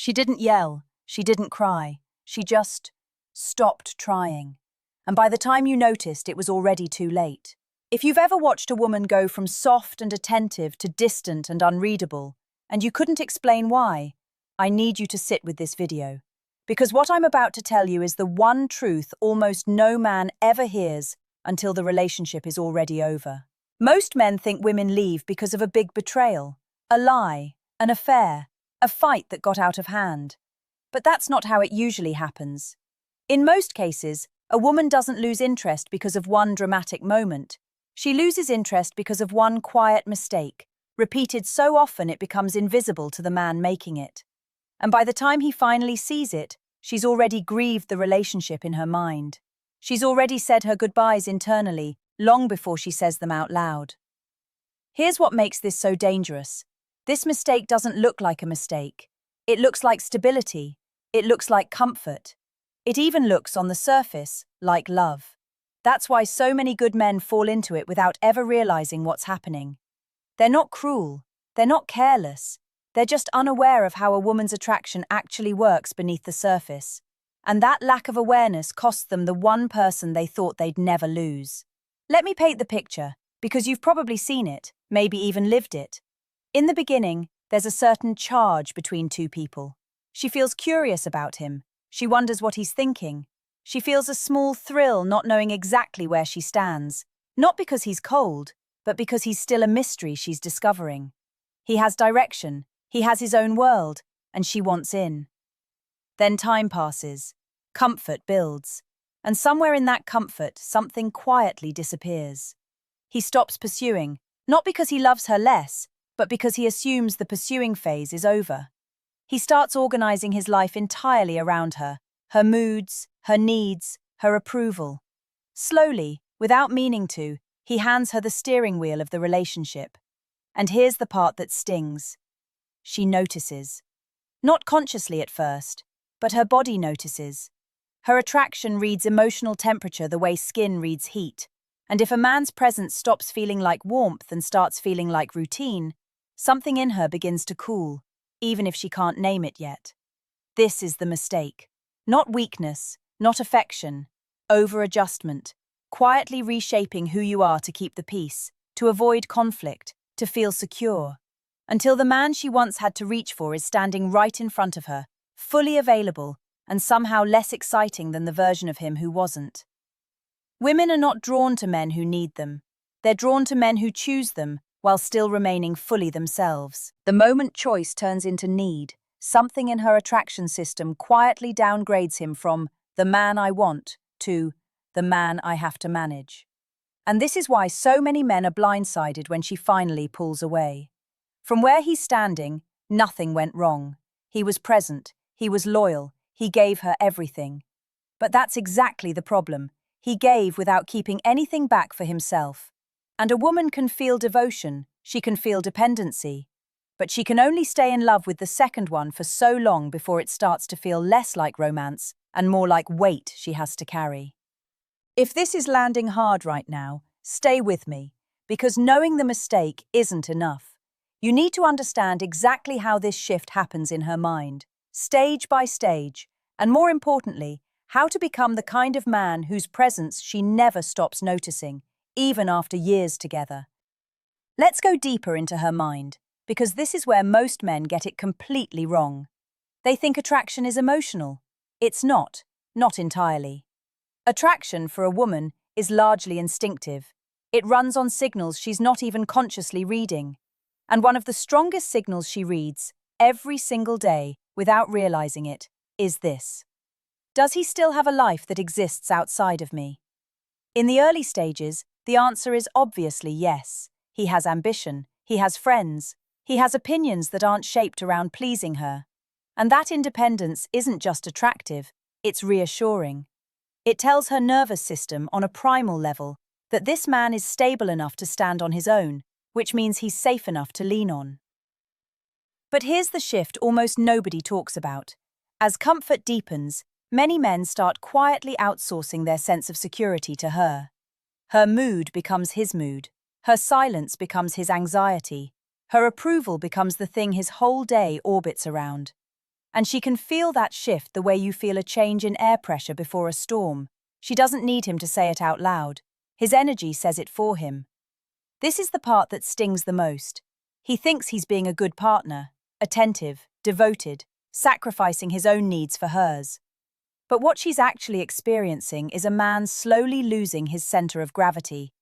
She didn't yell, she didn't cry, she just stopped trying. And by the time you noticed, it was already too late. If you've ever watched a woman go from soft and attentive to distant and unreadable, and you couldn't explain why, I need you to sit with this video. Because what I'm about to tell you is the one truth almost no man ever hears until the relationship is already over. Most men think women leave because of a big betrayal, a lie, an affair, a fight that got out of hand. But that's not how it usually happens. In most cases, a woman doesn't lose interest because of one dramatic moment. She loses interest because of one quiet mistake, repeated so often it becomes invisible to the man making it. And by the time he finally sees it, she's already grieved the relationship in her mind. She's already said her goodbyes internally, long before she says them out loud. Here's what makes this so dangerous. This mistake doesn't look like a mistake. It looks like stability. It looks like comfort. It even looks, on the surface, like love. That's why so many good men fall into it without ever realizing what's happening. They're not cruel. They're not careless. They're just unaware of how a woman's attraction actually works beneath the surface. And that lack of awareness costs them the one person they thought they'd never lose. Let me paint the picture, because you've probably seen it, maybe even lived it. In the beginning, there's a certain charge between two people. She feels curious about him. She wonders what he's thinking. She feels a small thrill not knowing exactly where she stands. Not because he's cold, but because he's still a mystery she's discovering. He has direction. He has his own world, and she wants in. Then time passes. Comfort builds. And somewhere in that comfort, something quietly disappears. He stops pursuing, not because he loves her less, but because he assumes the pursuing phase is over. He starts organizing his life entirely around her moods, her needs, her approval. Slowly, without meaning to, he hands her the steering wheel of the relationship. And here's the part that stings. She notices. Not consciously at first, but her body notices. Her attraction reads emotional temperature the way skin reads heat. And if a man's presence stops feeling like warmth and starts feeling like routine, something in her begins to cool, even if she can't name it yet. This is the mistake. Not weakness, not affection, over-adjustment, quietly reshaping who you are to keep the peace, to avoid conflict, to feel secure. Until the man she once had to reach for is standing right in front of her, fully available, and somehow less exciting than the version of him who wasn't. Women are not drawn to men who need them. They're drawn to men who choose them, while still remaining fully themselves. The moment choice turns into need, something in her attraction system quietly downgrades him from the man I want to the man I have to manage. And this is why so many men are blindsided when she finally pulls away. From where he's standing, nothing went wrong. He was present, he was loyal, he gave her everything. But that's exactly the problem. He gave without keeping anything back for himself. And a woman can feel devotion, she can feel dependency. But she can only stay in love with the second one for so long before it starts to feel less like romance and more like weight she has to carry. If this is landing hard right now, stay with me, because knowing the mistake isn't enough. You need to understand exactly how this shift happens in her mind, stage by stage, and more importantly, how to become the kind of man whose presence she never stops noticing, even after years together. Let's go deeper into her mind, because this is where most men get it completely wrong. They think attraction is emotional. It's not entirely. Attraction for a woman is largely instinctive. It runs on signals she's not even consciously reading. And one of the strongest signals she reads, every single day, without realizing it, is this. Does he still have a life that exists outside of me? In the early stages, the answer is obviously yes. He has ambition, he has friends, he has opinions that aren't shaped around pleasing her. And that independence isn't just attractive, it's reassuring. It tells her nervous system on a primal level that this man is stable enough to stand on his own, which means he's safe enough to lean on. But here's the shift almost nobody talks about. As comfort deepens, many men start quietly outsourcing their sense of security to her. Her mood becomes his mood. Her silence becomes his anxiety. Her approval becomes the thing his whole day orbits around. And she can feel that shift the way you feel a change in air pressure before a storm. She doesn't need him to say it out loud. His energy says it for him. This is the part that stings the most. He thinks he's being a good partner, attentive, devoted, sacrificing his own needs for hers. But what she's actually experiencing is a man slowly losing his center of gravity.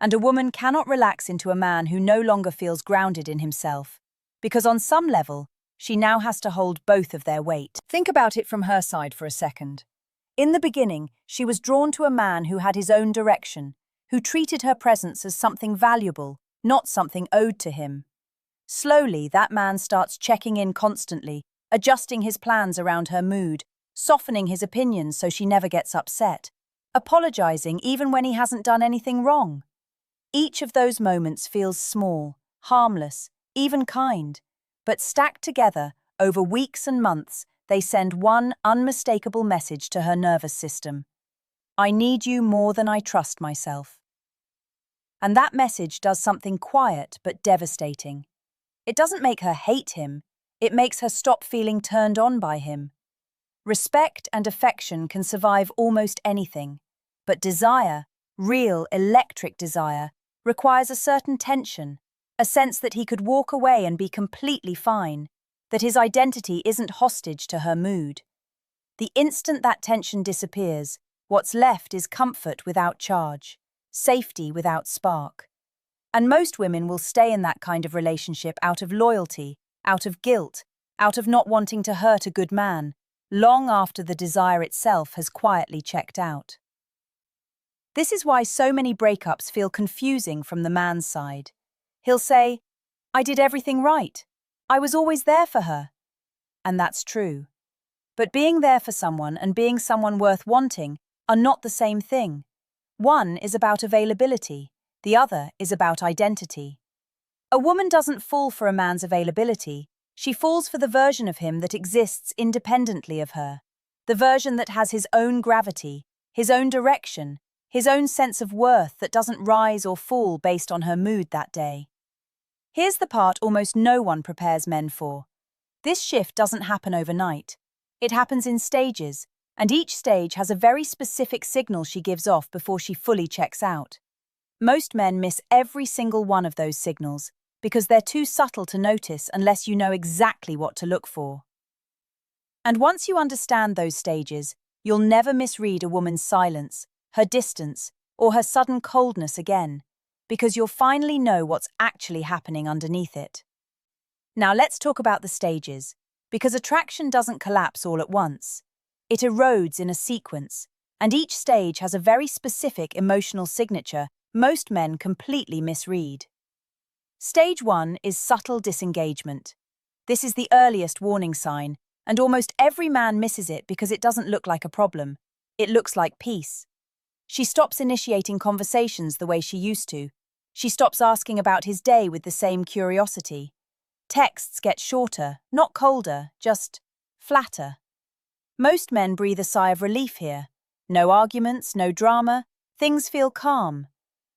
And a woman cannot relax into a man who no longer feels grounded in himself, because on some level, she now has to hold both of their weight. Think about it from her side for a second. In the beginning, she was drawn to a man who had his own direction, who treated her presence as something valuable, not something owed to him. Slowly, that man starts checking in constantly, adjusting his plans around her mood, softening his opinions so she never gets upset, apologizing even when he hasn't done anything wrong. Each of those moments feels small, harmless, even kind, but stacked together over weeks and months, they send one unmistakable message to her nervous system. I need you more than I trust myself. And that message does something quiet but devastating. It doesn't make her hate him, it makes her stop feeling turned on by him. Respect and affection can survive almost anything, but desire, real electric desire, requires a certain tension, a sense that he could walk away and be completely fine, that his identity isn't hostage to her mood. The instant that tension disappears, what's left is comfort without charge, safety without spark. And most women will stay in that kind of relationship out of loyalty, out of guilt, out of not wanting to hurt a good man, long after the desire itself has quietly checked out. This is why so many breakups feel confusing from the man's side. He'll say, I did everything right. I was always there for her. And that's true. But being there for someone and being someone worth wanting are not the same thing. One is about availability, the other is about identity. A woman doesn't fall for a man's availability, she falls for the version of him that exists independently of her, the version that has his own gravity, his own direction, his own sense of worth that doesn't rise or fall based on her mood that day. Here's the part almost no one prepares men for. This shift doesn't happen overnight. It happens in stages, and each stage has a very specific signal she gives off before she fully checks out. Most men miss every single one of those signals because they're too subtle to notice unless you know exactly what to look for. And once you understand those stages, you'll never misread a woman's silence, her distance, or her sudden coldness again, because you'll finally know what's actually happening underneath it. Now let's talk about the stages, because attraction doesn't collapse all at once. It erodes in a sequence, and each stage has a very specific emotional signature most men completely misread. Stage 1 is subtle disengagement. This is the earliest warning sign, and almost every man misses it because it doesn't look like a problem. It looks like peace. She stops initiating conversations the way she used to. She stops asking about his day with the same curiosity. Texts get shorter, not colder, just flatter. Most men breathe a sigh of relief here. No arguments, no drama, things feel calm.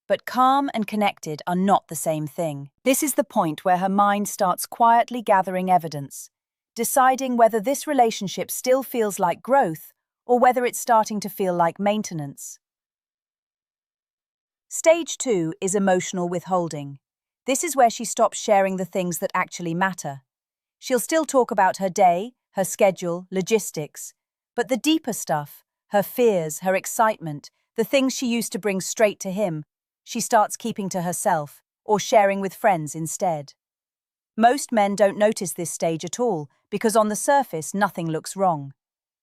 But calm and connected are not the same thing. This is the point where her mind starts quietly gathering evidence, deciding whether this relationship still feels like growth or whether it's starting to feel like maintenance. Stage 2 is emotional withholding. This is where she stops sharing the things that actually matter. She'll still talk about her day, her schedule, logistics, but the deeper stuff, her fears, her excitement, the things she used to bring straight to him, she starts keeping to herself or sharing with friends instead. Most men don't notice this stage at all because on the surface nothing looks wrong.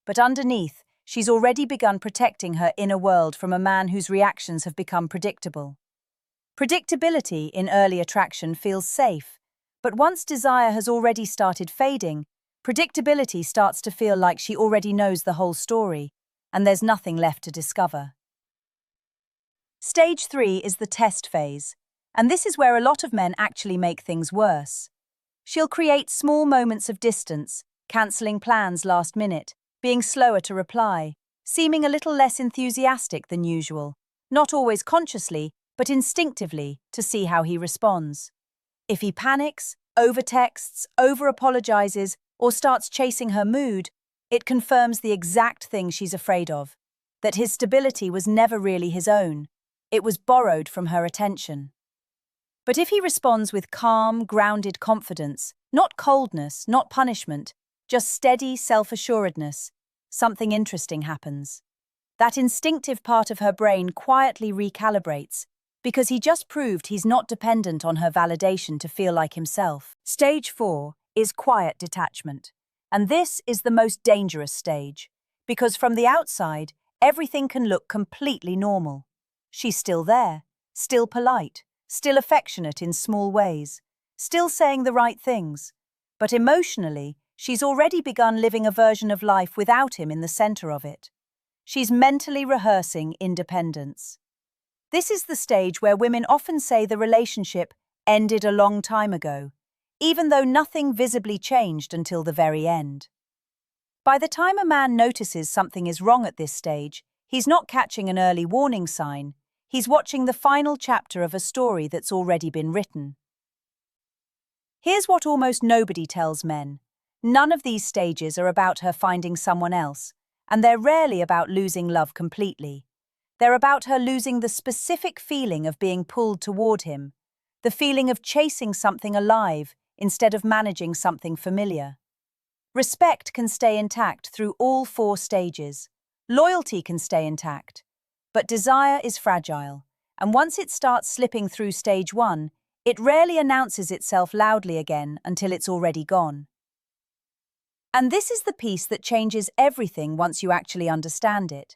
But underneath, she's already begun protecting her inner world from a man whose reactions have become predictable. Predictability in early attraction feels safe, but once desire has already started fading, predictability starts to feel like she already knows the whole story, and there's nothing left to discover. Stage 3 is the test phase, and this is where a lot of men actually make things worse. She'll create small moments of distance, cancelling plans last minute, being slower to reply, seeming a little less enthusiastic than usual, not always consciously, but instinctively, to see how he responds. If he panics, overtexts, over-apologizes, or starts chasing her mood, it confirms the exact thing she's afraid of, that his stability was never really his own. It was borrowed from her attention. But if he responds with calm, grounded confidence, not coldness, not punishment, just steady self-assuredness, something interesting happens. That instinctive part of her brain quietly recalibrates because he just proved he's not dependent on her validation to feel like himself. Stage 4 is quiet detachment. And this is the most dangerous stage, because from the outside, everything can look completely normal. She's still there, still polite, still affectionate in small ways, still saying the right things. But emotionally, she's already begun living a version of life without him in the center of it. She's mentally rehearsing independence. This is the stage where women often say the relationship ended a long time ago, even though nothing visibly changed until the very end. By the time a man notices something is wrong at this stage, he's not catching an early warning sign, he's watching the final chapter of a story that's already been written. Here's what almost nobody tells men. None of these stages are about her finding someone else, and they're rarely about losing love completely. They're about her losing the specific feeling of being pulled toward him, the feeling of chasing something alive instead of managing something familiar. Respect can stay intact through all 4 stages. Loyalty can stay intact. But desire is fragile, and once it starts slipping through stage 1, it rarely announces itself loudly again until it's already gone. And this is the piece that changes everything once you actually understand it.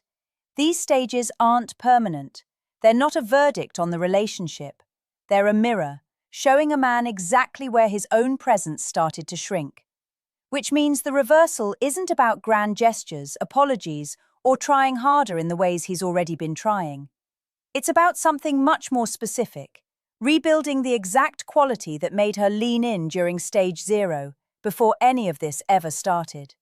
These stages aren't permanent. They're not a verdict on the relationship. They're a mirror, showing a man exactly where his own presence started to shrink. Which means the reversal isn't about grand gestures, apologies, or trying harder in the ways he's already been trying. It's about something much more specific, rebuilding the exact quality that made her lean in during stage 0, before any of this ever started.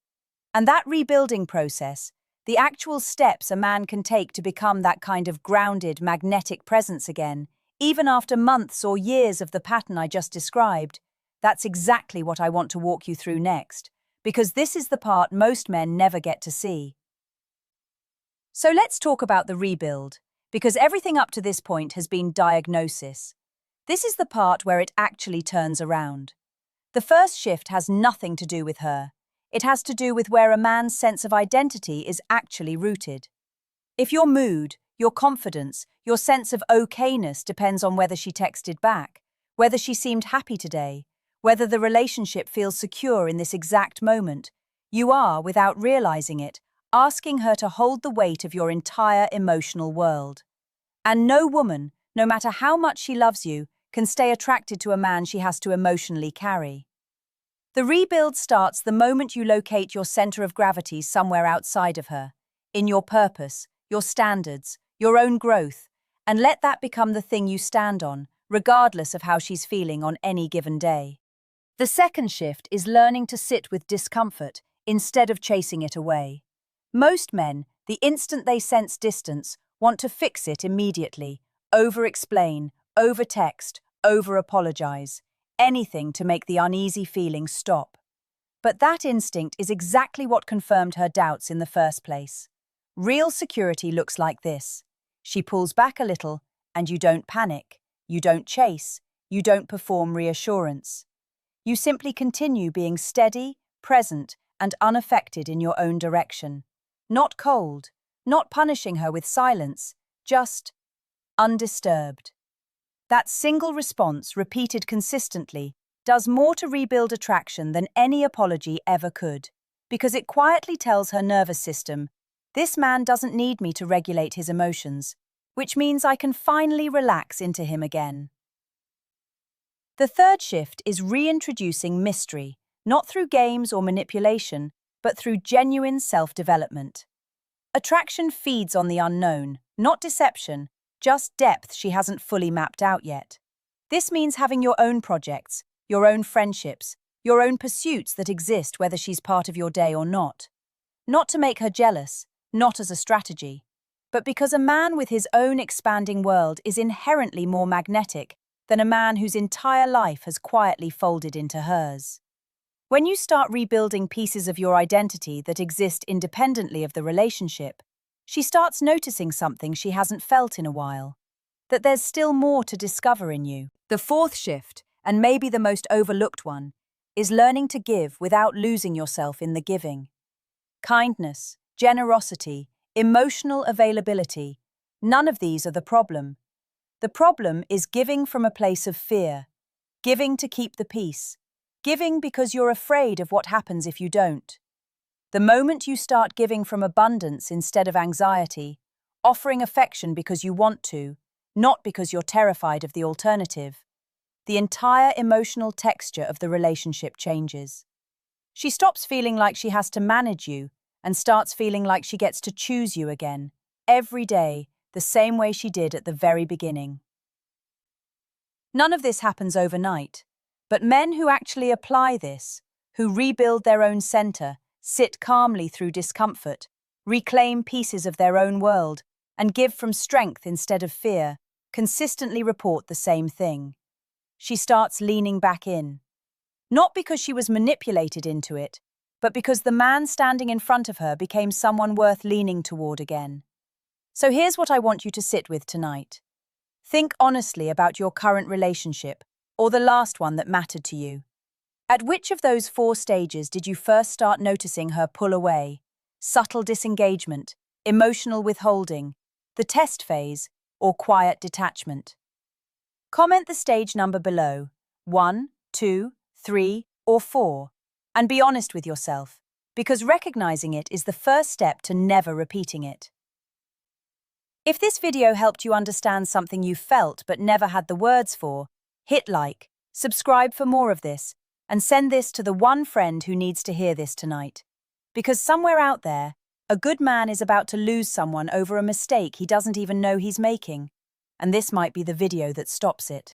And that rebuilding process, the actual steps a man can take to become that kind of grounded, magnetic presence again, even after months or years of the pattern I just described, that's exactly what I want to walk you through next, because this is the part most men never get to see. So let's talk about the rebuild, because everything up to this point has been diagnosis. This is the part where it actually turns around. The first shift has nothing to do with her. It has to do with where a man's sense of identity is actually rooted. If your mood, your confidence, your sense of okayness depends on whether she texted back, whether she seemed happy today, whether the relationship feels secure in this exact moment, you are, without realizing it, asking her to hold the weight of your entire emotional world. And no woman, no matter how much she loves you, can stay attracted to a man she has to emotionally carry. The rebuild starts the moment you locate your center of gravity somewhere outside of her, in your purpose, your standards, your own growth, and let that become the thing you stand on, regardless of how she's feeling on any given day. The second shift is learning to sit with discomfort instead of chasing it away. Most men, the instant they sense distance, want to fix it immediately, over-explain, over-text, over-apologize, anything to make the uneasy feeling stop. But that instinct is exactly what confirmed her doubts in the first place. Real security looks like this. She pulls back a little, and you don't panic, you don't chase, you don't perform reassurance. You simply continue being steady, present, and unaffected in your own direction. Not cold, not punishing her with silence, just undisturbed. That single response, repeated consistently, does more to rebuild attraction than any apology ever could, because it quietly tells her nervous system, this man doesn't need me to regulate his emotions, which means I can finally relax into him again. The third shift is reintroducing mystery, not through games or manipulation, but through genuine self-development. Attraction feeds on the unknown, not deception, just depth she hasn't fully mapped out yet. This means having your own projects, your own friendships, your own pursuits that exist whether she's part of your day or not. Not to make her jealous, not as a strategy, but because a man with his own expanding world is inherently more magnetic than a man whose entire life has quietly folded into hers. When you start rebuilding pieces of your identity that exist independently of the relationship, she starts noticing something she hasn't felt in a while, that there's still more to discover in you. The fourth shift, and maybe the most overlooked one, is learning to give without losing yourself in the giving. Kindness, generosity, emotional availability, none of these are the problem. The problem is giving from a place of fear, giving to keep the peace, giving because you're afraid of what happens if you don't. The moment you start giving from abundance instead of anxiety, offering affection because you want to, not because you're terrified of the alternative, the entire emotional texture of the relationship changes. She stops feeling like she has to manage you and starts feeling like she gets to choose you again, every day, the same way she did at the very beginning. None of this happens overnight, but men who actually apply this, who rebuild their own center, sit calmly through discomfort, reclaim pieces of their own world, and give from strength instead of fear, consistently report the same thing. She starts leaning back in. Not because she was manipulated into it, but because the man standing in front of her became someone worth leaning toward again. So here's what I want you to sit with tonight. Think honestly about your current relationship, or the last one that mattered to you. At which of those 4 stages did you first start noticing her pull away? Subtle disengagement, emotional withholding, the test phase, or quiet detachment? Comment the stage number below, 1, 2, 3, or 4, and be honest with yourself, because recognizing it is the first step to never repeating it. If this video helped you understand something you felt but never had the words for, hit like, subscribe for more of this, and send this to the one friend who needs to hear this tonight. Because somewhere out there, a good man is about to lose someone over a mistake he doesn't even know he's making, and this might be the video that stops it.